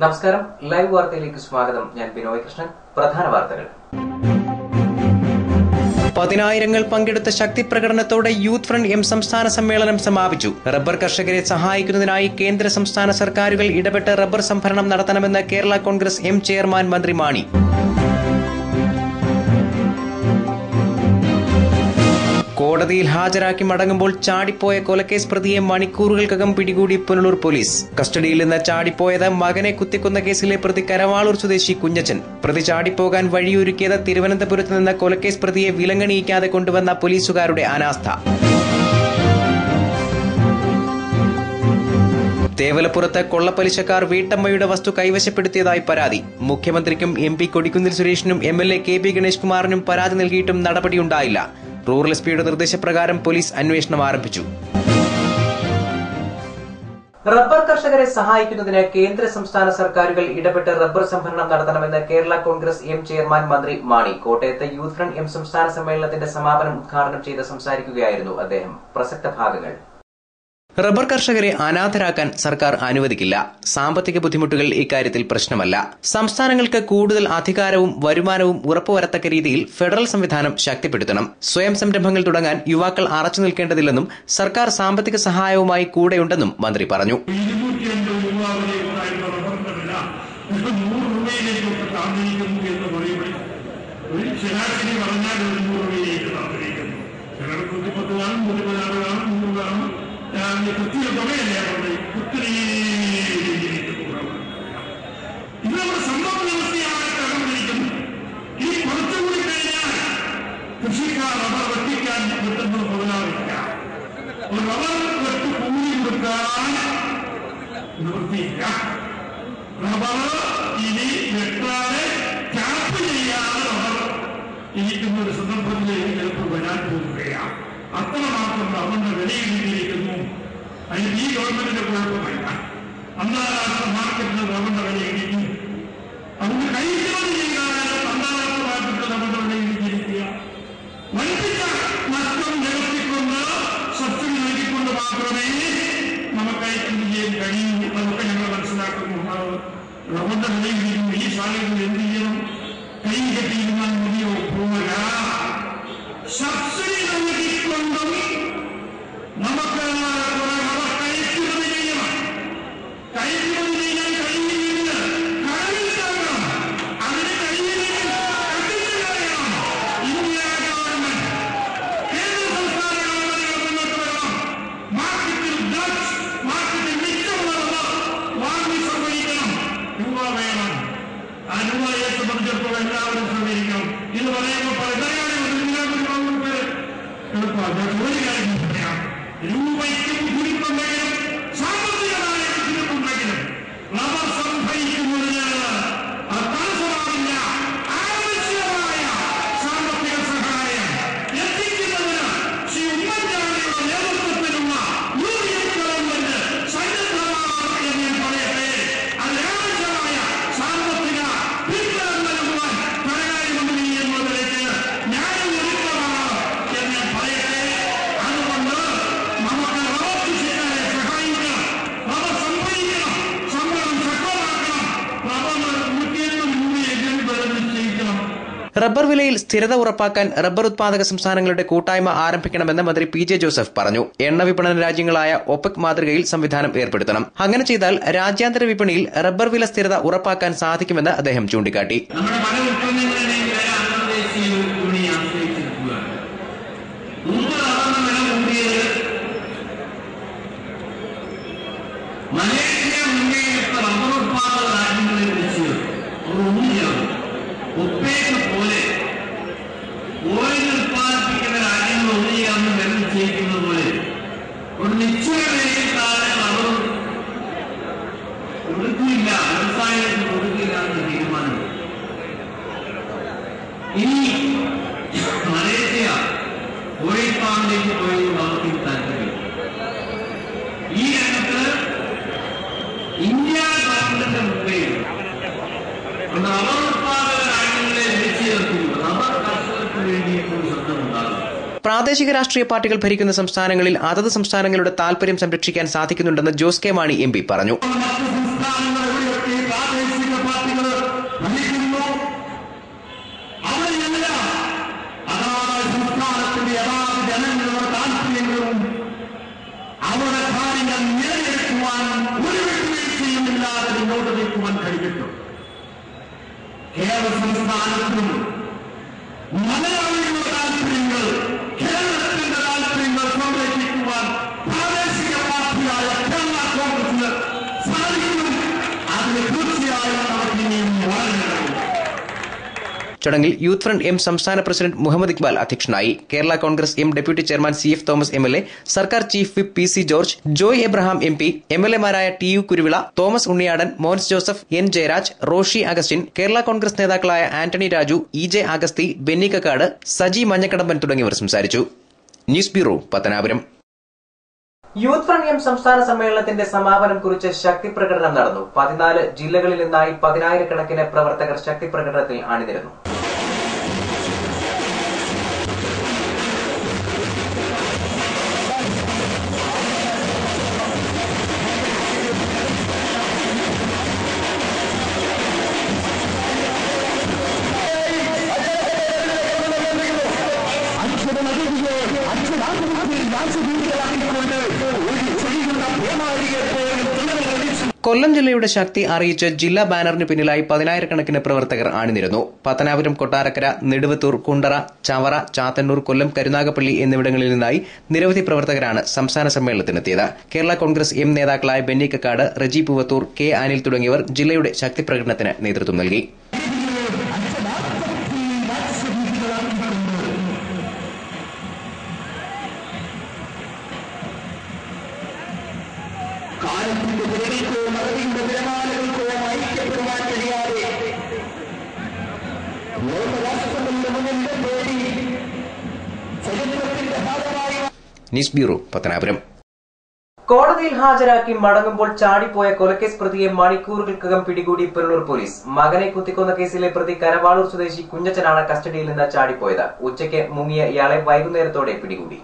നമസ്കാരം. ലൈവ് വാർത്തയിലേക്ക് സ്വാഗതം. ഞാൻ ബിനോയ് കൃഷ്ണൻ. പ്രധാന വാർത്തകൾ. പതിനായിരങ്ങൾ പങ്കെടുത്ത ശക്തി പ്രകടനത്തോടെ യൂത്ത് ഫ്രണ്ട് എം സംസ്ഥാന സമ്മേളനം സമാപിച്ചു. റബ്ബർ കർഷകരെ സഹായിക്കുന്നതിനായി കേന്ദ്ര സംസ്ഥാന സർക്കാരുകൾ ഇടപെട്ട് റബ്ബർ സംഭരണം നടത്തണമെന്ന് കേരള കോൺഗ്രസ് എം ചെയർമാൻ മന്ത്രി മാണി. കോടതിയിൽ ഹാജരാക്കി മടങ്ങുമ്പോൾ ചാടിപ്പോയ കൊലക്കേസ് പ്രതിയെ മണിക്കൂറുകൾക്കകം പിടികൂടി പുനലൂർ പോലീസ്. കസ്റ്റഡിയിൽ നിന്ന് ചാടിപ്പോയത് മകനെ കുത്തിക്കൊന്ന കേസിലെ പ്രതി കരവാളൂർ സ്വദേശി കുഞ്ഞച്ചൻ. പ്രതി ചാടിപ്പോകാൻ വഴിയൊരുക്കിയത് തിരുവനന്തപുരത്ത് നിന്ന് കൊലക്കേസ് പ്രതിയെ വിലങ്ങണിയിക്കാതെ കൊണ്ടുവന്ന പോലീസുകാരുടെ അനാസ്ഥ. തേവലപ്പുറത്ത് കൊള്ളപ്പലിശക്കാർ വീട്ടമ്മയുടെ വസ്തു കൈവശപ്പെടുത്തിയതായി പരാതി. മുഖ്യമന്ത്രിക്കും MP Kodikunnil സുരേഷിനും MLA KP Ganesh കുമാറിനും പരാതി നൽകിയിട്ടും നടപടിയുണ്ടായില്ല. റൂറൽ SP-യുടെ നിർദ്ദേശപ്രകാരം പോലീസ് അന്വേഷണം ആരംഭിച്ചു. റബ്ബർ കർഷകരെ സഹായിക്കുന്നതിന് കേന്ദ്ര സംസ്ഥാന സർക്കാരുകൾ ഇടപെട്ട് റബ്ബർ സംഭരണം നടത്തണമെന്ന് കേരള കോൺഗ്രസ് എം ചെയർമാൻ മന്ത്രി മാണി. കോട്ടയത്ത് യൂത്ത് ഫ്രണ്ട് എം സംസ്ഥാന സമ്മേളനത്തിന്റെ സമാപനം ഉദ്ഘാടനം ചെയ്ത് സംസാരിക്കുകയായിരുന്നു അദ്ദേഹം. പ്രസക്ത ഭാഗങ്ങൾ. റബ്ബർ കർഷകരെ അനാഥരാക്കാൻ സർക്കാർ അനുവദിക്കില്ല. സാമ്പത്തിക ബുദ്ധിമുട്ടുകൾ ഇക്കാര്യത്തിൽ പ്രശ്നമല്ല. സംസ്ഥാനങ്ങൾക്ക് കൂടുതൽ അധികാരവും വരുമാനവും ഉറപ്പുവരത്തക്ക രീതിയിൽ ഫെഡറൽ സംവിധാനം ശക്തിപ്പെടുത്തണം. സ്വയം സംരംഭങ്ങൾ തുടങ്ങാൻ യുവാക്കൾ അറച്ചു നിൽക്കേണ്ടതില്ലെന്നും സർക്കാർ സാമ്പത്തിക സഹായവുമായി കൂടെയുണ്ടെന്നും മന്ത്രി പറഞ്ഞു. കൃത്യ തുകയല്ലേ ഒത്തിരി ഇത് നമ്മുടെ സമ്പദ് വ്യവസ്ഥയാണ് കടന്നിരിക്കുന്നു. ഈ കുറച്ചുകൂടി കഴിഞ്ഞാൽ കൃഷിക്കാർ റബ്ബർ വെട്ടിക്കാൻ കിട്ടുന്നത് മുതലാവില്ല. ഒരു റബ്ബർ വെട്ട് കൂലി കൊടുക്കാൻ നിവൃത്തിയില്ല. റബ്ബർ ഇനി വെട്ടാതെ ക്യാപ്പ് ചെയ്യാതെ റബ്ബർ ഇരിക്കുന്ന ഒരു സന്ദർഭത്തിലേക്ക് ചിലപ്പോൾ വരാൻ പോകുകയാണ്. അത്രമാത്രം റബ്ബറിന്റെ വിലയിടിയിരിക്കുന്നു. അതിന് ഈ ഗവൺമെന്റിന്റെ കുഴപ്പമില്ല. അന്താരാഷ്ട്ര മാർക്കറ്റിൽ റബ്ബറിന്റെ വില ഇടിക്കും. അതുകൊണ്ട് കൈകാര്യം ചെയ്യാനും അന്താരാഷ്ട്ര മാർക്കറ്റിൽ റബ്ബറിന്റെ വില ഇടിച്ചിരിക്കുക. വൻപിച്ച നഷ്ടം നികത്തിക്കൊണ്ട് സബ്സിഡി നൽകിക്കൊണ്ട് മാത്രമേ നമുക്ക് കൈകാര്യം ചെയ്യാൻ കഴിയൂ. അതൊക്കെ ഞങ്ങൾ മനസ്സിലാക്കുന്നുണ്ടാവും. റബ്ബറിന്റെ വില ഇടിക്കും. ഈ സാഹചര്യത്തിൽ എന്ത് ചെയ്യണം? കൈ കെട്ടിയിരുന്നാൽ മതിയോ? പോവുക. സബ്സിഡി നൽകിക്കൊണ്ടും നമുക്ക് അനുവാദത്തെ സംബന്ധിച്ചിടത്തോളം എല്ലാവരും ശ്രമിക്കണം. ഇത് പറയുമ്പോൾ ജോലി കാര്യം പറയാം. രൂപയ്ക്ക് ബുദ്ധിമുട്ടുണ്ടെങ്കിലും സാമ്പത്തികമായ ബുദ്ധിമുട്ടുണ്ടെങ്കിലും റബ്ബർ സംഭരിക്കുന്നതിന് തടസ്സമാവില്ല. ആവശ്യമായ സാമ്പത്തിക സഹായം എത്തിക്കുന്നതിന് ശ്രീ ഉമ്മൻചാണ്ടിയുടെ നേതൃത്വത്തിലുള്ള UDF ഗവൺമെന്റ് സന്നദ്ധമാണ് എന്ന് ഞാൻ പറയട്ടെ. അതിനാവശ്യമായ സാമ്പത്തിക പിന്തുണ നൽകുവാൻ ധനകാര്യ മന്ത്രി എന്നതിലേക്ക് ഞാൻ ഒരുക്കമാണ് എന്ന് ഞാൻ പറയട്ടെ. അതുകൊണ്ട് നമുക്ക് റബ്ബർ കൃഷിക്കാരെ സഹായിക്കണം. റബ്ബർ സംഭരിക്കണം. സംഭരണം ശക്തമാക്കണം. റബ്ബറിന് 180 രൂപയെങ്കിലും വില നിശ്ചയിക്കണം. റബ്ബർ വിലയിൽ സ്ഥിരത ഉറപ്പാക്കാൻ റബ്ബർ ഉത്പാദക സംസ്ഥാനങ്ങളുടെ കൂട്ടായ്മ ആരംഭിക്കണമെന്ന് മന്ത്രി PJ ജോസഫ് പറഞ്ഞു. എണ്ണ വിപണന രാജ്യങ്ങളായ OPEC മാതൃകയിൽ സംവിധാനം ഏർപ്പെടുത്തണം. അങ്ങനെ ചെയ്താൽ രാജ്യാന്തര വിപണിയിൽ റബ്ബർ വില സ്ഥിരത ഉറപ്പാക്കാൻ സാധിക്കുമെന്ന് അദ്ദേഹം ചൂണ്ടിക്കാട്ടി. നമ്മുടെ പല ഉൽപ്പന്നങ്ങളുടെയും വില അന്തർദേശീയ വിപണിയെ ആശ്രയിച്ചിരിക്കുകയാണ്. മുമ്പ് റബ്ബറിന് വില കൂടിയത് മലേഷ്യ മുൻകൈയെടുത്ത റബ്ബർ ഉത്പാദക രാജ്യങ്ങളെ കുറിച്ച് അവർ ഒന്നുചേർന്നു. OPEC പോലെ ഓയിൽ ഉത്പാദിപ്പിക്കുന്ന രാജ്യങ്ങൾ ഒന്നുചേർന്ന് വില നിശ്ചയിക്കുന്നത് പോലെ ഒരു നിശ്ചയ വിലയിൽ താഴെ റബ്ബർ കൊടുക്കില്ല, വ്യവസായത്തിന് കൊടുക്കില്ല എന്ന തീരുമാനം. ഇനി മലേഷ്യ ഓയിൽ പാമ്പിലേക്ക് പോയതുകൊണ്ട് അവർക്ക് താല്പര്യം. ഈ രംഗത്ത് ഇന്ത്യ ഗവൺമെന്റിന്റെ മുൻകൈ റബ്ബർ ഉത്പാദക രാജ്യങ്ങളെ വിളിച്ചു ചേർത്തുകൊണ്ട് റബ്ബർ കർഷകർക്ക് വേണ്ടിയിട്ടുള്ള ശബ്ദമുണ്ടാകും. പ്രാദേശിക രാഷ്ട്രീയ പാർട്ടികൾ ഭരിക്കുന്ന സംസ്ഥാനങ്ങളിൽ അതത് സംസ്ഥാനങ്ങളുടെ താൽപര്യം സംരക്ഷിക്കാൻ സാധിക്കുന്നുണ്ടെന്ന് ജോസ് കെ മാണി MP പറഞ്ഞു. സംസ്ഥാനങ്ങൾ പ്രാദേശിക പാർട്ടികൾ ഭരിക്കുന്നു. അവരെല്ലാം അതാത് സംസ്ഥാനത്തിന്റെ യഥാർത്ഥ ജനങ്ങളുടെ താല്പര്യങ്ങളും അവരുടെ കാര്യങ്ങൾ നിലനിർത്തുവാൻ ഒരു വിട്ടുവീഴ്ചയുമില്ലാതെ മുന്നോട്ട് വയ്ക്കുവാൻ കഴിഞ്ഞിട്ടുണ്ട്. കേരള സംസ്ഥാനത്തിനും മലയാളികളുടെ താല്പര്യങ്ങൾ, കേരളത്തിന്റെ താല്പര്യങ്ങൾ സംരക്ഷിക്കുവാൻ പ്രാദേശിക പാർട്ടിയായ കേരള കോൺഗ്രസിന് സാധിക്കും. അതിന് തീർച്ചയായും നമുക്ക് ഇനിയും വളരണം. ചടങ്ങിൽ യൂത്ത് ഫ്രണ്ട് എം സംസ്ഥാന പ്രസിഡന്റ് മുഹമ്മദ് ഇക്ബാൽ അധ്യക്ഷനായി. Kerala Congress M deputy chairman CF Thomas MLA, സർക്കാർ chief whip PC George, Joy Abraham MP, MLA-മാരായ TU കുരുവിള, തോമസ് ഉണ്ണിയാടൻ, മോൻസ് ജോസഫ്, N ജയരാജ്, റോഷി അഗസ്റ്റിൻ, കേരള കോൺഗ്രസ് നേതാക്കളായ ആന്റണി രാജു, EJ അഗസ്തി, ബെന്നി കക്കാട്, സജി മഞ്ഞക്കടമ്പൻ തുടങ്ങിയവർ സംസാരിച്ചു. News bureau, Pathanapuram. Youth Front M സംസ്ഥാന സമ്മേളനത്തിന്റെ സമാപനം കുറിച്ച് ശക്തി പ്രകടനം നടന്നു. 14 ജില്ലകളിൽ നിന്നായി 10,000-കണക്കിന് പ്രവർത്തകർ ശക്തി പ്രകടനത്തിൽ അണിനിരന്നു. കൊല്ലം ജില്ലയുടെ ശക്തി അറിയിച്ച് ജില്ലാ ബാനറിന് പിന്നിലായി 10,000-കണക്കിന് പ്രവർത്തകർ അണിനിരന്നു. പത്തനാപുരം, കൊട്ടാരക്കര, നെടുവത്തൂർ, കുണ്ടറ, ചവറ, ചാത്തന്നൂർ, കൊല്ലം, കരുനാഗപ്പള്ളി എന്നിവിടങ്ങളിൽ നിന്നായി നിരവധി പ്രവർത്തകരാണ് സംസ്ഥാന സമ്മേളനത്തിനെത്തിയത്. കേരള കോൺഗ്രസ് എം നേതാക്കളായ ബെന്നി കക്കാട്, റജി പൂവത്തൂർ, K അനിൽ തുടങ്ങിയവർ ജില്ലയുടെ ശക്തി പ്രകടനത്തിന് നേതൃത്വം നൽകി. News bureau, Pathanapuram. കോടതിയിൽ ഹാജരാക്കി മടങ്ങുമ്പോൾ ചാടിപ്പോയ കൊലക്കേസ് പ്രതിയെ മണിക്കൂറുകൾക്കകം പിടികൂടി പുനലൂർ പോലീസ്. മകനെ കുത്തിക്കൊന്ന കേസിലെ പ്രതി കരവാളൂർ സ്വദേശി കുഞ്ഞച്ചനാണ് കസ്റ്റഡിയിൽ നിന്ന് ചാടിപ്പോയത്. ഉച്ചയ്ക്ക് മുങ്ങിയ ഇയാളെ വൈകുന്നേരത്തോടെ പിടികൂടി.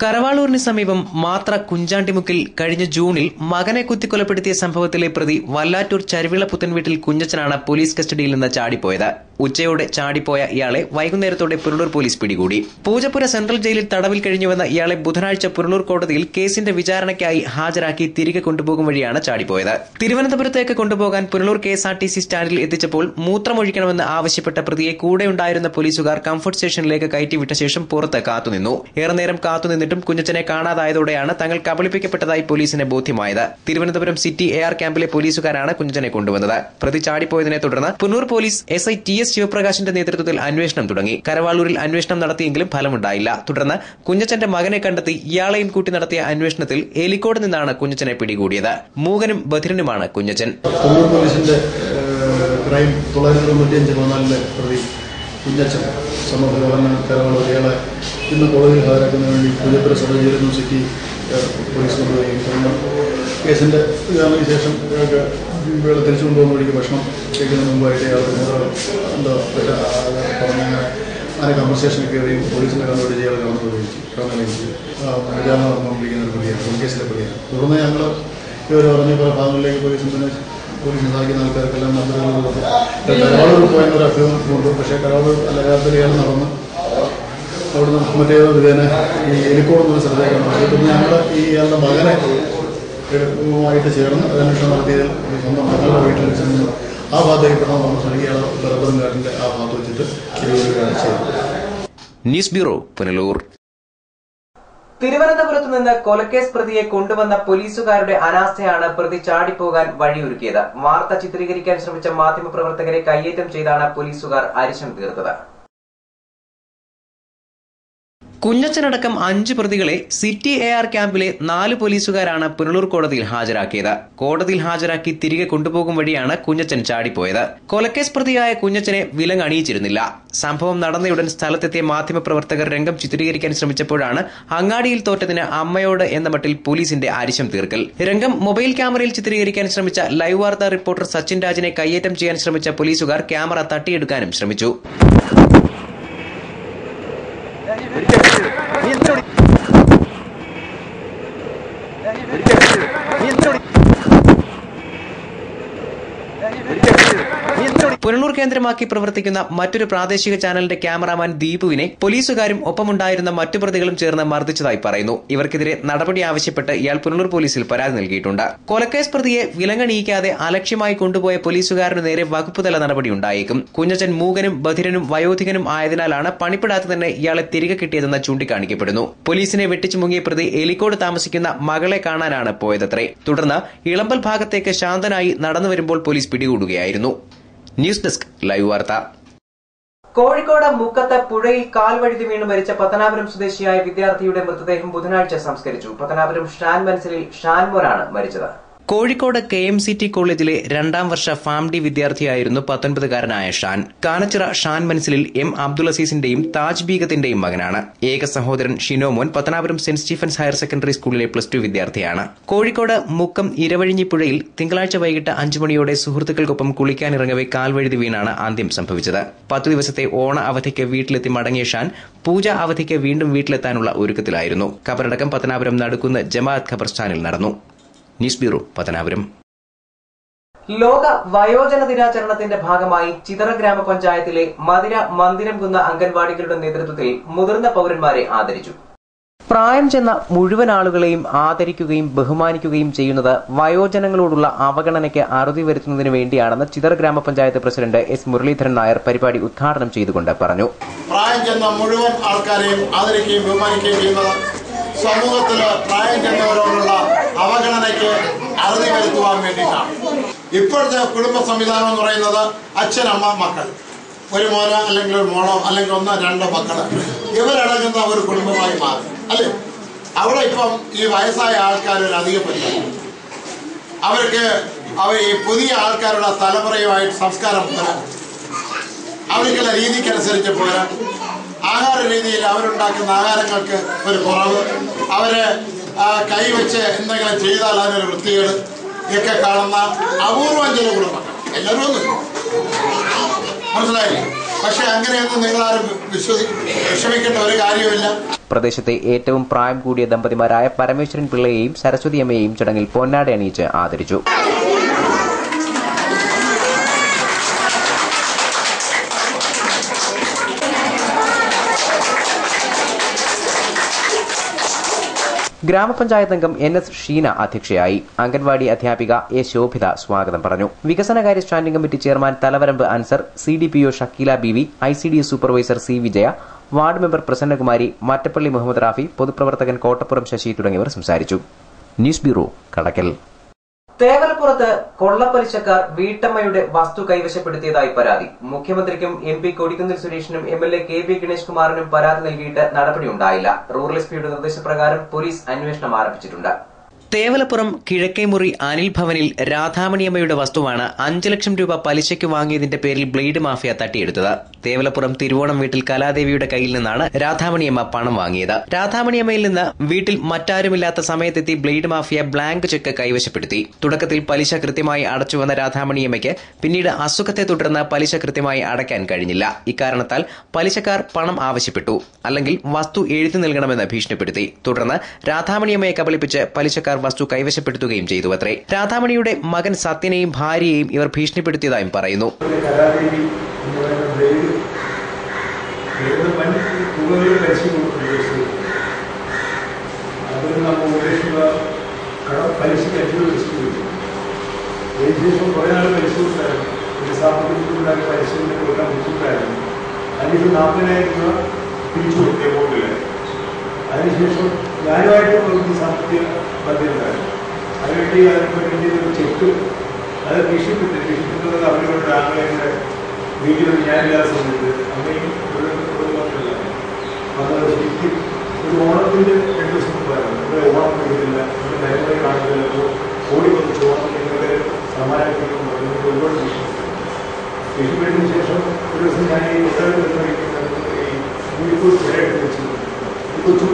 കരവാളൂരിന് സമീപം മാത്ര കുഞ്ചാണ്ടിമുക്കിൽ കഴിഞ്ഞ ജൂണിൽ മകനെ കുത്തിക്കൊലപ്പെടുത്തിയ സംഭവത്തിലെ പ്രതി വല്ലാറ്റൂർ ചരുവിള പുത്തൻവീട്ടിൽ കുഞ്ഞച്ചനാണ് പോലീസ് കസ്റ്റഡിയിൽ നിന്ന് ചാടിപ്പോയത്. ഉച്ചയോടെ ചാടിപ്പോയ ഇയാളെ വൈകുന്നേരത്തോടെ പുനലൂർ പോലീസ് പിടികൂടി. പൂജപ്പുര സെൻട്രൽ ജയിലിൽ തടവിൽ കഴിഞ്ഞുവന്ന ഇയാളെ ബുധനാഴ്ച പുനലൂർ കോടതിയിൽ കേസിന്റെ വിചാരണയ്ക്കായി ഹാജരാക്കി തിരികെ കൊണ്ടുപോകും വഴിയാണ് ചാടിപ്പോയത്. തിരുവനന്തപുരത്തേക്ക് കൊണ്ടുപോകാൻ പുനലൂർ KSRTC സ്റ്റാൻഡിൽ എത്തിച്ചപ്പോൾ മൂത്രമൊഴിക്കണമെന്ന് ആവശ്യപ്പെട്ട പ്രതിയെ കൂടെയുണ്ടായിരുന്ന പോലീസുകാർ കംഫർട്ട് സ്റ്റേഷനിലേക്ക് കയറ്റിവിട്ട ശേഷം പുറത്ത് കാത്തുനിന്നു. ഏറെ നേരം കാത്തുനിന്നിട്ടും കുഞ്ഞച്ചനെ കാണാതായതോടെയാണ് തങ്ങൾ കബളിപ്പിക്കപ്പെട്ടതായി പോലീസിന് ബോധ്യമായത്. തിരുവനന്തപുരം സിറ്റി AR ക്യാമ്പിലെ പോലീസുകാരാണ് കുഞ്ഞച്ചനെ കൊണ്ടുവന്നത്. പ്രതി ചാടിപ്പോയതിനെ തുടർന്ന് പുനലൂർ പോലീസ് SI TS ശിവപ്രകാശിന്റെ നേതൃത്വത്തിൽ അന്വേഷണം തുടങ്ങി. കരവാളൂരിൽ അന്വേഷണം നടത്തിയെങ്കിലും ഫലമുണ്ടായില്ല. തുടർന്ന് കുഞ്ഞച്ചന്റെ മകനെ കണ്ടെത്തി ഇയാളെയും കൂട്ടി നടത്തിയ അന്വേഷണത്തിൽ എലിക്കോട് നിന്നാണ് കുഞ്ഞച്ചനെ പിടികൂടിയത്. മൂകനും ബധിരനുമാണ് കുഞ്ഞച്ചൻ. കുഞ്ഞച്ചൻ സമൂഹ കരവാളൂർ ഇയാളെ ഇന്ന് കോടതിയിൽ ഹാജരാക്കുന്നതിന് വേണ്ടി പൂജപ്പുര സബ് ജയിലിൽ സിറ്റി പോലീസ് കൊണ്ടുപോയി. തുടർന്ന് കേസിന്റെ വിചാരണയ്ക്ക് ശേഷം തിരിച്ചു കൊണ്ടുപോകുന്ന വഴിക്ക് ഭക്ഷണം കഴിക്കുന്നതിന് മുമ്പായിട്ട് ഇയാൾക്ക് എന്താ പറഞ്ഞ ആരെ കമ്പൻസേഷൻ കയറിയും പോലീസിന്റെ കണ്ടുപിടി ചെയ്യാൻ കടന്നു വിചാരണ നടന്നുകൊണ്ടിരിക്കുന്ന ഒരു പ്രതിയാണ്, കേസിലെ പ്രതിയാണ്. തുടർന്ന് ഞങ്ങൾ ഇവർ പറഞ്ഞ പല ഭാഗങ്ങളിലേക്ക് പോലീസിന് സഹായിക്കുന്ന ആൾക്കാർക്കെല്ലാം നമ്പറുകൾ കൊടുത്തു. കരവാളൂർ പോയെന്നൊരു അഭ്യൂഹമുണ്ട്. പക്ഷേ കരവാളൂർ അല്ലാതെ ഇയാൾ നടന്ന് അവിടുന്ന് മറ്റേതോ വിധേന ഈ എലിക്കോട് എന്നൊരു സ്ഥലത്തേക്കാണ് പോയത്. പിന്നെ ഞങ്ങൾ ഈ ഇയാളുടെ മകനെ ആയിട്ട് ചേർന്ന് അന്വേഷണം നടത്തിയതിൽ സ്വന്തം മകളുടെ വീട്ടിൽ ചെന്ന് ആ ഭാഗത്തേക്ക് പെട്ടെന്ന് നമ്മൾ ശ്രമിക്കുക. ഇയാളെ റബ്ബറും കാട്ടിൻ്റെ ആ ഭാഗത്ത് വെച്ചിട്ട് ചെയ്തു. News bureau, Punalur. തിരുവനന്തപുരത്ത് നിന്ന് കൊലക്കേസ് പ്രതിയെ കൊണ്ടുവന്ന പോലീസുകാരുടെ അനാസ്ഥയാണ് പ്രതി ചാടിപ്പോകാൻ വഴിയൊരുക്കിയത്. വാർത്ത ചിത്രീകരിക്കാൻ ശ്രമിച്ച മാധ്യമപ്രവർത്തകരെ കയ്യേറ്റം ചെയ്താണ് പോലീസുകാർ അരിശം തീർത്തത്. കുഞ്ഞച്ചനടക്കം 5 പ്രതികളെ സിറ്റി AR ക്യാമ്പിലെ 4 പോലീസുകാരാണ് പുനലൂർ കോടതിയിൽ ഹാജരാക്കിയത്. കോടതിയിൽ ഹാജരാക്കി തിരികെ കൊണ്ടുപോകും വഴിയാണ് കുഞ്ഞച്ചൻ ചാടിപ്പോയത്. കൊലക്കേസ് പ്രതിയായ കുഞ്ഞച്ചനെ വിലങ്ങണിയിച്ചിരുന്നില്ല. സംഭവം നടന്നയുടൻ സ്ഥലത്തെത്തിയ മാധ്യമപ്രവർത്തകർ രംഗം ചിത്രീകരിക്കാൻ ശ്രമിച്ചപ്പോഴാണ് അങ്ങാടിയിൽ തോറ്റതിന് അമ്മയോട് എന്ന മട്ടിൽ പോലീസിന്റെ അരിശം തീർക്കൽ. രംഗം മൊബൈൽ ക്യാമറയിൽ ചിത്രീകരിക്കാൻ ശ്രമിച്ച ലൈവ് വാർത്താ റിപ്പോർട്ടർ സച്ചിൻ രാജിനെ കയ്യേറ്റം ചെയ്യാൻ ശ്രമിച്ച പോലീസുകാർ ക്യാമറ തട്ടിയെടുക്കാനും ശ്രമിച്ചു. പുനലൂർ കേന്ദ്രമാക്കി പ്രവർത്തിക്കുന്ന മറ്റൊരു പ്രാദേശിക ചാനലിന്റെ ക്യാമറാമാൻ ദീപുവിനെ പോലീസുകാരും ഒപ്പമുണ്ടായിരുന്ന മറ്റു പ്രതികളും ചേർന്ന് മർദ്ദിച്ചതായി പറയുന്നു. ഇവർക്കെതിരെ നടപടി ആവശ്യപ്പെട്ട് ഇയാൾ പുനലൂർ പോലീസിൽ പരാതി നൽകിയിട്ടുണ്ട്. കൊലക്കേസ് പ്രതിയെ വിലങ്ങണിയിക്കാതെ അലക്ഷ്യമായി കൊണ്ടുപോയ പോലീസുകാരനു നേരെ വകുപ്പുതല നടപടി ഉണ്ടായേക്കും. കുഞ്ഞച്ചൻ മൂകനും ബധിരനും വയോധികനും ആയതിനാലാണ് പണിപ്പെടാതെ തന്നെ ഇയാളെ തിരികെ കിട്ടിയതെന്ന് ചൂണ്ടിക്കാണിക്കപ്പെടുന്നു. പോലീസിനെ വെട്ടിച്ചു മുങ്ങിയ പ്രതി എലിക്കോട് താമസിക്കുന്ന മകളെ കാണാനാണ് പോയതത്രേ. തുടർന്ന് ഇളമ്പൽ ഭാഗത്തേക്ക് ശാന്തനായി നടന്നുവരുമ്പോൾ പോലീസ് പിടികൂടുകയായിരുന്നു. ന്യൂസ് ഡെസ്ക് ലൈവ് വാർത്ത. കോഴിക്കോട് മുക്കത്ത് പുഴയിൽ കാൽവഴുതി വീണ് മരിച്ച പത്തനാപുരം സ്വദേശിയായ വിദ്യാർത്ഥിയുടെ മൃതദേഹം ബുധനാഴ്ച സംസ്കരിച്ചു. പത്തനാപുരം ഷാൻ മനസ്സിലിൽ ഷാൻമോനാണ് മരിച്ചത്. കോഴിക്കോട് KMCT കോളേജിലെ 2ാം വർഷ ഫാം ഡി വിദ്യാർത്ഥിയായിരുന്നു 19-കാരനായ ഷാൻ. കാനച്ചിറ ഷാൻ മനസ്സിലിൽ M. അബ്ദുൾ അസീസിന്റെയും താജ് ബീഗത്തിന്റെയും മകനാണ്. ഏക സഹോദരൻ Shinomon Pathanapuram saint Stephen's higher secondary സ്കൂളിലെ +2 വിദ്യാർത്ഥിയാണ്. കോഴിക്കോട് മുക്കം ഇരവഴിഞ്ഞി പുഴയിൽ തിങ്കളാഴ്ച വൈകിട്ട് 5 മണിയോടെ സുഹൃത്തുക്കൾക്കൊപ്പം കുളിക്കാനിറങ്ങവെ കാൽവഴുതി വീണാണ് അന്ത്യം സംഭവിച്ചത്. 10 ദിവസത്തെ ഓണ അവധിക്ക് വീട്ടിലെത്തി മടങ്ങിയ ഷാൻ പൂജ അവധിക്ക് വീണ്ടും വീട്ടിലെത്താനുള്ള ഒരുക്കത്തിലായിരുന്നു. ഖബറടക്കം പത്തനാപുരം നടുക്കുന്ന് ജമാഅത്ത് ഖബർസ്ഥാനിൽ നടന്നു. News bureau, Pathanapuram. ലോക വയോജന ദിനാചരണത്തിന്റെ ഭാഗമായി ചിതറ ഗ്രാമപഞ്ചായത്തിലെ മതിര മന്ദിരംകുന്ന അംഗൻവാടികളുടെ നേതൃത്വത്തിൽ മുതിർന്ന പൌരന്മാരെ ആദരിച്ചു. പ്രായം ചെന്ന മുഴുവൻ ആളുകളെയും ആദരിക്കുകയും ബഹുമാനിക്കുകയും ചെയ്യുന്നത് വയോജനങ്ങളോടുള്ള അവഗണനയ്ക്ക് അറുതി വരുത്തുന്നതിന് വേണ്ടിയാണെന്ന് ചിതറ ഗ്രാമപഞ്ചായത്ത് പ്രസിഡന്റ് S. മുരളീധരൻ നായർ പരിപാടി ഉദ്ഘാടനം ചെയ്തുകൊണ്ട് പറഞ്ഞു. പ്രായം ചെന്ന മുഴുവൻ ആൾക്കാരെയും ആദരിക്കുകയും ബഹുമാനിക്കുകയും ചെയ്യുന്നത് സമൂഹത്തിൽ പ്രായം ചെന്നവരോടുള്ള അവഗണനയ്ക്ക് അറുതി വരുത്തുവാൻ വേണ്ടിയിട്ടാണ്. ഇപ്പോഴത്തെ കുടുംബ സംവിധാനം എന്ന് പറയുന്നത് അച്ഛനമ്മ മക്കൾ, ഒരു മോനോ അല്ലെങ്കിൽ ഒരു മോളോ അല്ലെങ്കിൽ 1-2 മക്കള് ഇവരടങ്ങുന്ന ഒരു കുടുംബമായി മാറി അല്ലേ. അവിടെ ഇപ്പം ഈ വയസ്സായ ആൾക്കാരൊരു അധികം പറ്റില്ല. അവർ ഈ പുതിയ ആൾക്കാരുടെ തലമുറയുമായിട്ട് സംസ്കാരം പോരാ, അവർക്കുള്ള രീതിക്കനുസരിച്ച് പോരാ, ആഹാര രീതിയിൽ അവരുണ്ടാക്കുന്ന ആഹാരങ്ങൾക്ക് ഒരു കുറവ്, അവരെ കൈവച്ച് എന്തെങ്കിലും ചെയ്താൽ അതിനൊരു വൃത്തികേട് ഒക്കെ കാണുന്ന അപൂർവം ചില കുടുംബങ്ങൾ. എല്ലാവരും ഒന്നും മനസ്സിലായില്ലേ? പക്ഷെ അങ്ങനെയൊന്നും നിങ്ങളാരും വിഷമിക്കേണ്ട ഒരു കാര്യമില്ല. പ്രദേശത്തെ ഏറ്റവും പ്രായം കൂടിയ ദമ്പതിമാരായ പരമേശ്വരൻ പിള്ളയെയും സരസ്വതി അമ്മയെയും ചടങ്ങിൽ പൊന്നാട അണിയിച്ച് ആദരിച്ചു. ഗ്രാമപഞ്ചായത്ത് അംഗം NS ഷീന അധ്യക്ഷയായി. അംഗൻവാടി അധ്യാപിക A. ശോഭിത സ്വാഗതം പറഞ്ഞു. വികസനകാര്യ standing committee chairman Thalavaramp Ansar, CDPO Shakeela Beevi, ICDS supervisor C. Vijaya, ward member Prasannakumari, Mattappally Muhammad Rafi, പൊതുപ്രവർത്തകൻ കോട്ടപ്പുറം ശശി തുടങ്ങിയവർ സംസാരിച്ചു. ന്യൂസ് ബ്യൂറോ, കടക്കൽ. തേവലപ്പുറത്ത് കൊള്ളപ്പലിശക്കാർ വീട്ടമ്മയുടെ വസ്തു കൈവശപ്പെടുത്തിയതായി പരാതി. മുഖ്യമന്ത്രിക്കും MP Kodikunnil സുരേഷിനും MLA KB Ganesh കുമാറിനും പരാതി നൽകിയിട്ട് നടപടിയുണ്ടായില്ല. റൂറൽ SPയുടെ നിർദ്ദേശപ്രകാരം പോലീസ് അന്വേഷണം ആരംഭിച്ചിട്ടുണ്ട്. തേവലപ്പുറം കിഴക്കേമുറി അനിൽ ഭവനിൽ രാധാമണിയമ്മയുടെ വസ്തുവാണ് 5 ലക്ഷം രൂപ പലിശയ്ക്ക് വാങ്ങിയതിന്റെ പേരിൽ ബ്ലേഡ് മാഫിയ തട്ടിയെടുത്തത്. തേവലപ്പുറം തിരുവോണം വീട്ടിൽ കലാദേവിയുടെ കയ്യിൽ നിന്നാണ് രാധാമണിയമ്മ പണം വാങ്ങിയത്. രാധാമണിയമ്മയിൽ നിന്ന് വീട്ടിൽ മറ്റാരുമില്ലാത്ത സമയത്തെത്തി ബ്ലേഡ് മാഫിയ ബ്ലാങ്ക് ചെക്ക് കൈവശപ്പെടുത്തി. തുടക്കത്തിൽ പലിശ കൃത്യമായി അടച്ചുവന്ന രാധാമണിയമ്മയ്ക്ക് പിന്നീട് അസുഖത്തെ തുടർന്ന് പലിശ കൃത്യമായി അടയ്ക്കാൻ കഴിഞ്ഞില്ല. ഇക്കാരണത്താൽ പലിശക്കാർ പണം ആവശ്യപ്പെട്ടു, അല്ലെങ്കിൽ വസ്തു എഴുതി നൽകണമെന്ന് ഭീഷണിപ്പെടുത്തി. തുടർന്ന് രാധാമണിയമ്മയെ കബളിപ്പിച്ച് പലിശക്കാർ വസ്തു കൈവശപ്പെടുത്തുകയും ചെയ്തു അത്രേ. രാധാമണിയുടെ മകൻ സത്യനെയും ഭാര്യയെയും ഇവർ ഭീഷണിപ്പെടുത്തിയതായും പറയുന്നു. അതിനുശേഷം ഞാനുമായിട്ട് ഒരു സാമ്പത്തിക ബന്ധമുണ്ടായിരുന്നു. അതിനുവേണ്ടി അതിനെപ്പറ്റി ഒരു ചെക്ക് അത് ഭീഷണിപ്പെട്ടത് അവരുടെ ആളുകളുടെ വീട്ടിലൊരു ഞാനില്ലാത്ത സമയത്ത് അമ്മയും ഒരു വർഷമില്ല അത് ശരിക്കും ഒരു ഓണത്തിൻ്റെ 2 ദിവസം മുമ്പായിരുന്നു. ഇവിടെ ഓണം കഴിക്കുന്നില്ല, ഇവിടെ തലമുറ കാണുന്നില്ല, ഓടി വന്ന് ചോണം നിങ്ങളുടെ സമാധാനം പറയുന്നത് ഒരുപാട് ഭീഷണിപ്പെട്ടതിന് ശേഷം ഒരു ദിവസം ഞാൻ ഈ ഉത്തരവ് ഈ മൂഴിക്കോട് പുഴയെടുത്ത് വെച്ചു കൊച്ചു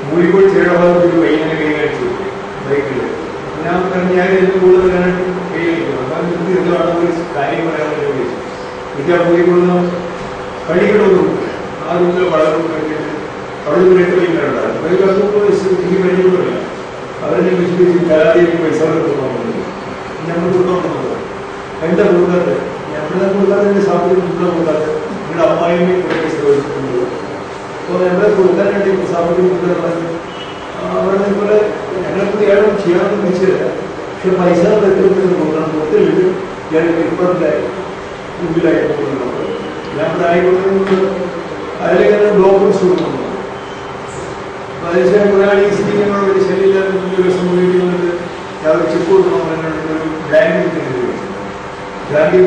മൂഴിക്കോട് ചേരഭാഗത്ത് വൈകിനെ കൈകാണിച്ചു ബൈക്കിൽ. ഞാൻ പറഞ്ഞു ഞാൻ ഇതിന് കൂടുതൽ കൈകാണിക്കുന്നു. അപ്പം എന്താണ് കാര്യം പറയാൻ വേണ്ടി ചോദിച്ചു. വീട്ടിൽ പോയിക്കൊള്ളുന്ന പള്ളികളൊന്നും ആ റൂമിൽ വളരെ അവിടെ നിന്ന് 8 മണിക്കാരുണ്ടായിരുന്നു. ഒരു 10 മണിക്കൂറില്ല. അവരെ വിശ്വസിച്ച് കരാറിലേക്ക് പൈസ കൊടുക്കുന്നുണ്ട്. ഞങ്ങൾ കൊടുക്കുന്നുണ്ട്. എന്താ കൊടുക്കാറ്? ഞങ്ങളെ കൊടുക്കാതെ എൻ്റെ സാമ്പത്തിക ബുദ്ധിമുട്ട് കൊടുക്കാതെ നിങ്ങളുടെ അമ്മായിനെ കുറേ പൈസ കൊടുക്കുന്നുണ്ട്. അപ്പോൾ ഞങ്ങളെ കൊടുക്കാൻ വേണ്ടി സാമ്പത്തിക ബുദ്ധിമുട്ട് അവിടെ നിങ്ങളെ ഞങ്ങൾക്ക് ഏഴും ചെയ്യാമെന്ന് വെച്ചില്ല. പക്ഷെ പൈസ കൊടുക്കണം. കൊടുത്തില്ല. ഞാൻ ഇപ്പറിലായി മുമ്പിലായിട്ട് പോകുന്നുണ്ട്. ഞാൻ ഇവിടെ ആയിക്കൊണ്ടു അതിലിങ്ങനെ ബ്ലോക്ക് കൊടുക്കുന്നു. അതേസമയം ഒരാൾ ഈ സ്ഥിതികളോട് ഒരു ശരീരം സംഭവിക്കുന്നത് അവർ ചെക്ക് കൊടുക്കണം. ഒരു ബാങ്ക് കിട്ടുന്നത് ബാങ്കിൽ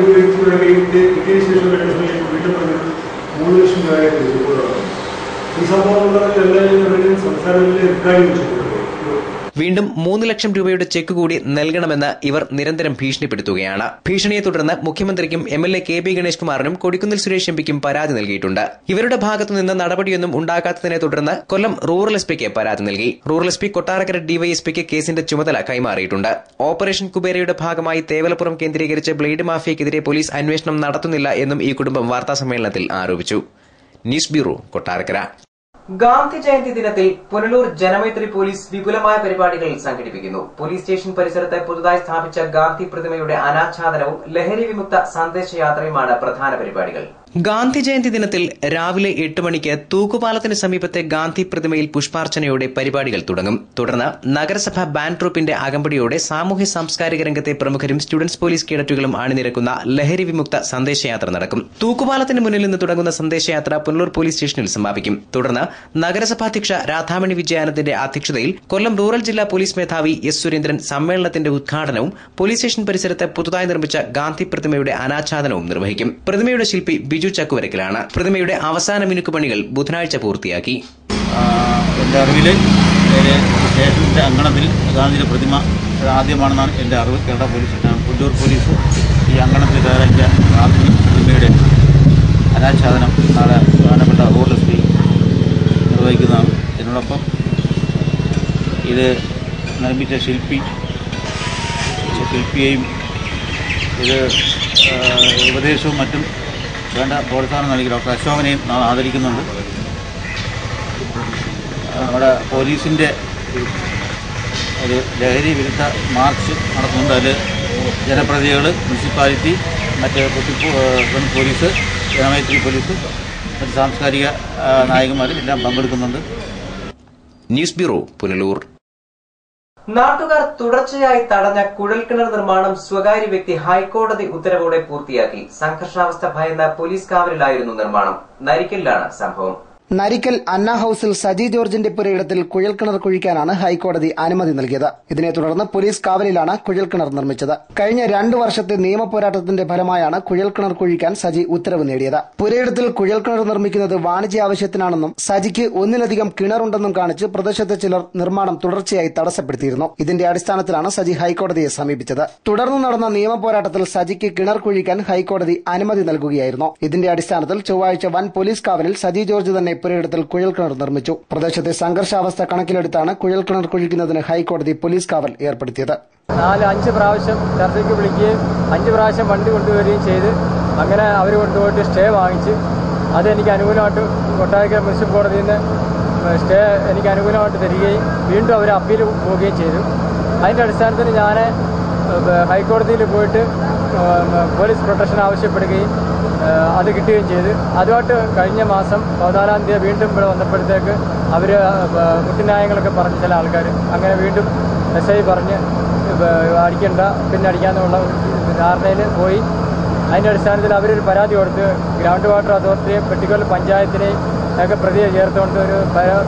കിട്ടിയ ശേഷം വീട്ടിൽ പറഞ്ഞത് 3 ലക്ഷം രൂപയായിട്ട് ചെക്കുകളാണ്. ഈ സംഭവം എല്ലാവരും സംസ്ഥാനങ്ങളിലെ റെക്കാർഡ് വെച്ചിട്ടുണ്ട്. വീണ്ടും 3 ലക്ഷം രൂപയുടെ ചെക്ക് കൂടി നൽകണമെന്ന് ഇവർ നിരന്തരം ഭീഷണിപ്പെടുത്തുകയാണ്. ഭീഷണിയെ തുടർന്ന് മുഖ്യമന്ത്രിക്കും MLA KB ഗണേഷ് കുമാറിനും കൊടിക്കുന്നിൽ സുരേഷ് എംപിക്കും പരാതി നൽകിയിട്ടുണ്ട്. ഇവരുടെ ഭാഗത്തുനിന്ന് നടപടിയൊന്നും ഉണ്ടാക്കാത്തതിനെ തുടർന്ന് കൊല്ലം റൂറൽ എസ്പിക്ക് പരാതി നൽകി. റൂറൽ എസ്പി കൊട്ടാരക്കര ഡിവൈഎസ്പിക്ക് കേസിന്റെ ചുമതല കൈമാറിയിട്ടുണ്ട്. ഓപ്പറേഷൻ കുബേരയുടെ ഭാഗമായി തേവലപ്പുറം കേന്ദ്രീകരിച്ച് ബ്ലേഡ് മാഫിയക്കെതിരെ പോലീസ് അന്വേഷണം നടത്തുന്നില്ല എന്നും ഈ കുടുംബം വാർത്താസമ്മേളനത്തിൽ ആരോപിച്ചു. News bureau, Kottarakkara. ഗാന്ധി ജയന്തി ദിനത്തിൽ പുനലൂർ ജനമൈത്രി പോലീസ് വിപുലമായ പരിപാടികൾ സംഘടിപ്പിക്കുന്നു. പോലീസ് സ്റ്റേഷൻ പരിസരത്ത് പുതുതായി സ്ഥാപിച്ച ഗാന്ധി പ്രതിമയുടെ അനാച്ഛാദനവും ലഹരി വിമുക്ത സന്ദേശയാത്രയുമാണ് പ്രധാന പരിപാടികൾ. ഗാന്ധി ജയന്തി ദിനത്തിൽ രാവിലെ 8 മണിക്ക് തൂക്കുപാലത്തിന് സമീപത്തെ ഗാന്ധി പ്രതിമയിൽ പുഷ്പാർച്ചനയോടെ പരിപാടികൾ തുടങ്ങും. തുടർന്ന് നഗരസഭ ബാൻഡ് ട്രൂപ്പിന്റെ അകമ്പടിയോടെ സാമൂഹ്യ സാംസ്കാരിക രംഗത്തെ പ്രമുഖരും സ്റ്റുഡൻസ് പോലീസ് കേഡറ്റുകളും അണിനിരക്കുന്ന ലഹരി വിമുക്ത സന്ദേശയാത്ര നടക്കും. തൂക്കുപാലത്തിന് മുന്നിൽ നിന്ന് തുടങ്ങുന്ന സന്ദേശയാത്ര പുനലൂർ പോലീസ് സ്റ്റേഷനിൽ സമാപിക്കും. തുടർന്ന് നഗരസഭാധ്യക്ഷ രാധാമണി വിജയാനന്ദന്റെ അധ്യക്ഷതയിൽ കൊല്ലം റൂറൽ ജില്ലാ പോലീസ് മേധാവി S. സുരേന്ദ്രൻ സമ്മേളനത്തിന്റെ ഉദ്ഘാടനവും പോലീസ് സ്റ്റേഷൻ പരിസരത്ത് പുതുതായി നിർമ്മിച്ച ഗാന്ധി പ്രതിമയുടെ അനാച്ഛാദനവും നിർവഹിക്കും. പ്രതിമയുടെ ശില്പി ബിജു ചക്കുവരക്കിലാണ്. പ്രതിമയുടെ അവസാന മിനുക്കുപണികൾ ബുധനാഴ്ച പൂർത്തിയാക്കി. എന്റെ അറിവില് സ്റ്റേഷന്റെ അങ്കണത്തിൽ ഗാന്ധിയുടെ പ്രതിമ ആദ്യമാണെന്നാണ് എന്റെ അറിവ്. കേരള പോലീസ്, പുനലൂർ പോലീസ് ഈ അങ്കണത്തിൽ തയ്യാറാക്കിയ ഗാന്ധി പ്രതിമയുടെ അനാച്ഛാദനം നാളെ പ്രധാനപ്പെട്ട റൂറൽ എസ്പി നിർവഹിക്കുന്നതാണ്. ഇതിനോടൊപ്പം ഇത് നിർമ്മിച്ച ശില്പിയെയും ഇത് ഉപദേശവും മറ്റും വേണ്ട പ്രോത്സാഹനം നൽകി ഡോക്ടർ അശോകനെയും നാളെ ആദരിക്കുന്നുണ്ട്. നമ്മുടെ പോലീസിൻ്റെ ഒരു ലഹരി വിരുദ്ധ മാർച്ച് നടത്തുന്നുണ്ട്. അതിൽ ജനപ്രതിനിധികൾ, മുനിസിപ്പാലിറ്റി, മറ്റ് പോലീസ്, ജനമൈത്രി പോലീസ്, മറ്റ് സാംസ്കാരിക നായകന്മാരും എല്ലാം പങ്കെടുക്കുന്നുണ്ട്. News bureau, Punalur. നാട്ടുകാർ തുടർച്ചയായി തടഞ്ഞ കുഴൽക്കിണർ നിർമ്മാണം സ്വകാര്യ വ്യക്തി ഹൈക്കോടതി ഉത്തരവോടെ പൂർത്തിയാക്കി. സംഘർഷാവസ്ഥ ഭയന്ന പോലീസ് കാവലിലായിരുന്നു നിർമ്മാണം. നരിക്കലിലാണ് സംഭവം. നരിക്കൽ അന്ന ഹൌസിൽ സജി ജോർജിന്റെ പുരയിടത്തിൽ കുഴൽക്കിണർ കുഴിക്കാനാണ് ഹൈക്കോടതി അനുമതി നൽകിയത്. ഇതിനെ തുടർന്ന് പോലീസ് കാവലിലാണ് കുഴൽക്കിണർ നിർമ്മിച്ചത്. കഴിഞ്ഞ 2 വർഷത്തെ നിയമ പോരാട്ടത്തിന്റെ ഫലമായാണ് കുഴൽക്കിണർ കുഴിക്കാൻ സജി ഉത്തരവ് നേടിയത്. പുരയിടത്തിൽ കുഴൽക്കിണർ നിർമ്മിക്കുന്നത് വാണിജ്യ ആവശ്യത്തിനാണെന്നും സജിക്ക് ഒന്നിലധികം കിണറുണ്ടെന്നും കാണിച്ച് പ്രദേശത്തെ ചിലർ നിർമ്മാണം തുടർച്ചയായി തടസ്സപ്പെടുത്തിയിരുന്നു. ഇതിന്റെ അടിസ്ഥാനത്തിലാണ് സജി ഹൈക്കോടതിയെ സമീപിച്ചത്. തുടർന്ന് നടന്ന നിയമ പോരാട്ടത്തിൽ സജിക്ക് കിണർ കുഴിക്കാൻ ഹൈക്കോടതി അനുമതി നൽകുകയായിരുന്നു. ഇതിന്റെ അടിസ്ഥാനത്തിൽ ചൊവ്വാഴ്ച വൻ പോലീസ് കാവലിൽ സജി ജോർജ് തന്നെ പുരയിടത്തിൽ കുഴൽക്കിണർ നിർമ്മിച്ചു. പ്രദേശത്തെ സംഘർഷാവസ്ഥ കണക്കിലെടുത്താണ് കുഴൽക്കിണർ കുഴിക്കുന്നതിന് ഹൈക്കോടതി പോലീസ് കാവൽ ഏർപ്പെടുത്തിയത്. 4-5 പ്രാവശ്യം ചർച്ചയ്ക്ക് വിളിക്കുകയും 5 പ്രാവശ്യം വണ്ടി കൊണ്ടുവരികയും ചെയ്ത് അങ്ങനെ അവർ കൊണ്ടുപോയിട്ട് സ്റ്റേ വാങ്ങിച്ച് അതെനിക്ക് അനുകൂലമായിട്ട് കൊട്ടാരക്കര മുനിസിപ്പൽ കോടതിയിൽ നിന്ന് സ്റ്റേ എനിക്ക് അനുകൂലമായിട്ട് തരികയും വീണ്ടും അവർ അപ്പീൽ പോവുകയും ചെയ്തു. അതിൻ്റെ അടിസ്ഥാനത്തിൽ ഞാൻ ഹൈക്കോടതിയിൽ പോയിട്ട് പോലീസ് പ്രൊട്ടക്ഷൻ ആവശ്യപ്പെടുകയും അത് കിട്ടുകയും ചെയ്തു. അതുമായിട്ട് കഴിഞ്ഞ മാസം 14-ാം തീയതി വീണ്ടും ഇവിടെ വന്നപ്പോഴത്തേക്ക് അവർ മുട്ടുന്യായങ്ങളൊക്കെ പറഞ്ഞ ചില ആൾക്കാർ അങ്ങനെ വീണ്ടും SI പറഞ്ഞ് അടിക്കണ്ട, പിന്നെ അടിക്കാമെന്നുള്ള ധാരണയിൽ പോയി. അതിൻ്റെ അടിസ്ഥാനത്തിൽ അവരൊരു പരാതി കൊടുത്ത് ഗ്രൗണ്ട് വാട്ടർ അതോറിറ്റിയെയും പെട്ടിക്കോൽ പഞ്ചായത്തിനെയും ഒക്കെ പ്രതിയെ ചേർത്തുകൊണ്ട് ഒരു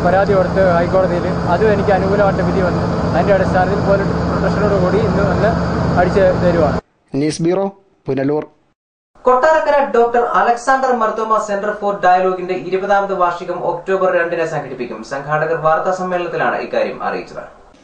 പരാതി കൊടുത്ത് ഹൈക്കോടതിയിൽ. അതും എനിക്ക് അനുകൂലമായിട്ട് വിധി വന്നു. അതിൻ്റെ അടിസ്ഥാനത്തിൽ പോലീസ് പ്രൊട്ടക്ഷനോട് കൂടി ഇന്ന് വന്ന് അടിച്ച് തരുവാണ്. News bureau, Punalur. Kottarakkara doctor Alexander Marthoma centre for ഡയലോഗിന്റെ 20ാമത് വാർഷികം ഒക്ടോബർ 2-ന് സംഘടിപ്പിക്കും. സംഘാടകർ വാർത്താ സമ്മേളനത്തിലാണ് ഇക്കാര്യം അറിയിച്ചത്.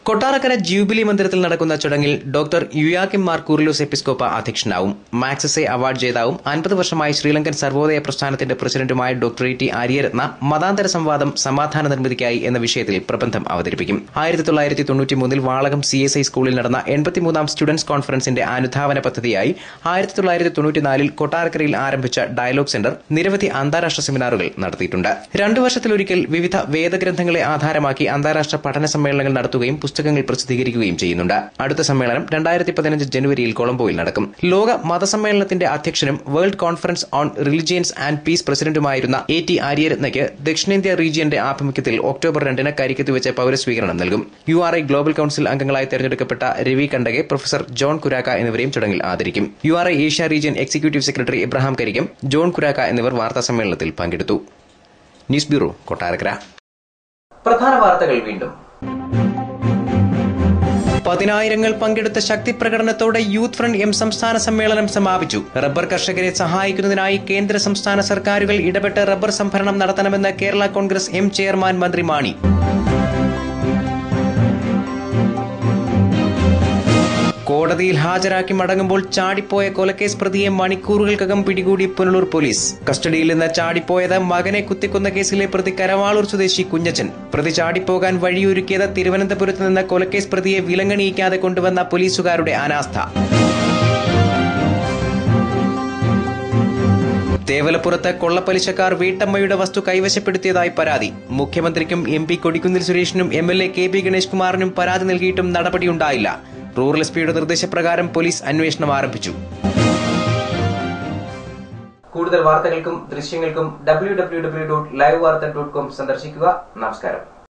കൊട്ടാരക്കര ജൂബിലി മന്ദിരത്തിൽ നടക്കുന്ന ചടങ്ങിൽ ഡോക്ടർ യുയാക്കിം മാർ കൂറിലോസ് എപ്പിസ്കോപ്പ അധ്യക്ഷനാവും. മാക്സസെ അവാർഡ് ജേതാവും 50 വർഷമായി ശ്രീലങ്കൻ സർവോദയ പ്രസ്ഥാനത്തിന്റെ പ്രസിഡന്റുമായ ഡോക്ടർ ടി ആര്യരത്ന മതാന്തര സംവാദം സമാധാന നിർമ്മിതിക്കായി എന്ന വിഷയത്തിൽ പ്രബന്ധം അവതരിപ്പിക്കും. 1993 വാളകം CSI സ്കൂളിൽ നടന്ന 83ാം സ്റ്റുഡന്റ്സ് കോൺഫറൻസിന്റെ അനുധാവന പദ്ധതിയായി 1994 കൊട്ടാരക്കരയിൽ ആരംഭിച്ച ഡയലോഗ് സെന്റർ നിരവധി അന്താരാഷ്ട്ര സെമിനാറുകൾ നടത്തിയിട്ടുണ്ട്. 2 വർഷത്തിലൊരിക്കൽ വിവിധ വേദഗ്രന്ഥങ്ങളെ ആധാരമാക്കി അന്താരാഷ്ട്ര പഠന സമ്മേളനങ്ങൾ നടത്തുകയും പുസ്തകങ്ങൾ പ്രസിദ്ധീകരിക്കുകയും ചെയ്യുന്നുണ്ട്. അടുത്ത സമ്മേളനം 2015 ജനുവരിയിൽ കൊളംബോയിൽ നടക്കും. ലോക മതസമ്മേളനത്തിന്റെ അധ്യക്ഷനും world conference on religions and peace പ്രസിഡന്റുമായിരുന്ന AT ആര്യരത്നയ്ക്ക് ദക്ഷിണേന്ത്യ റീജിയന്റെ ആഭിമുഖ്യത്തിൽ ഒക്ടോബർ 2 കരിക്കത്ത് വെച്ച് പൌരസ്വീകരണം നൽകും. URI ഗ്ലോബൽ കൌൺസിൽ അംഗങ്ങളായി തെരഞ്ഞെടുക്കപ്പെട്ട രവി കണ്ടകെ, പ്രൊഫസർ ജോൺ കുരാക്ക എന്നിവരെയും ചടങ്ങിൽ ആദരിക്കും. URI Asia region executive secretary Ibrahim Karikkam, John Kurakar എന്നിവർ വാർത്താസമ്മേളനത്തിൽ പങ്കെടുത്തു. News bureau, Kottarakkara. പ്രധാന വാർത്തകൾ വീണ്ടും. 10,000 പങ്കെടുത്ത ശക്തി പ്രകടനത്തോടെ യൂത്ത് ഫ്രണ്ട് M സംസ്ഥാന സമ്മേളനം സമാപിച്ചു. റബ്ബർ കർഷകരെ സഹായിക്കുന്നതിനായി കേന്ദ്ര സംസ്ഥാന സർക്കാരുകൾ ഇടപെട്ട് റബ്ബർ സംഭരണം നടത്തണമെന്ന് കേരള കോൺഗ്രസ് M ചെയർമാൻ മന്ത്രി മാണി. കോടതിയിൽ ഹാജരാക്കി മടങ്ങുമ്പോൾ ചാടിപ്പോയ കൊലക്കേസ് പ്രതിയെ മണിക്കൂറുകൾക്കകം പിടികൂടി പുനലൂർ പോലീസ്. കസ്റ്റഡിയിൽ നിന്ന് ചാടിപ്പോയത് മകനെ കുത്തിക്കൊന്ന കേസിലെ പ്രതി കരവാളൂർ സ്വദേശി കുഞ്ഞച്ചൻ. പ്രതി ചാടിപ്പോകാൻ വഴിയൊരുക്കിയത് തിരുവനന്തപുരത്ത് നിന്ന് കൊലക്കേസ് പ്രതിയെ വിലങ്ങണിയിക്കാതെ കൊണ്ടുവന്ന പോലീസുകാരുടെ അനാസ്ഥ. തേവലപ്പുറത്ത് കൊള്ളപ്പലിശക്കാർ വീട്ടമ്മയുടെ വസ്തു കൈവശപ്പെടുത്തിയതായി പരാതി. മുഖ്യമന്ത്രിക്കും MP Kodikunnil സുരേഷിനും MLA KP Ganesh കുമാറിനും പരാതി നൽകിയിട്ടും നടപടിയുണ്ടായില്ല. റൂറൽ SPയുടെ നിർദ്ദേശപ്രകാരം പോലീസ് അന്വേഷണം ആരംഭിച്ചു. കൂടുതൽ വാർത്തകൾക്കും ദൃശ്യങ്ങൾക്കും www.livevarta.com സന്ദർശിക്കുക. നമസ്കാരം.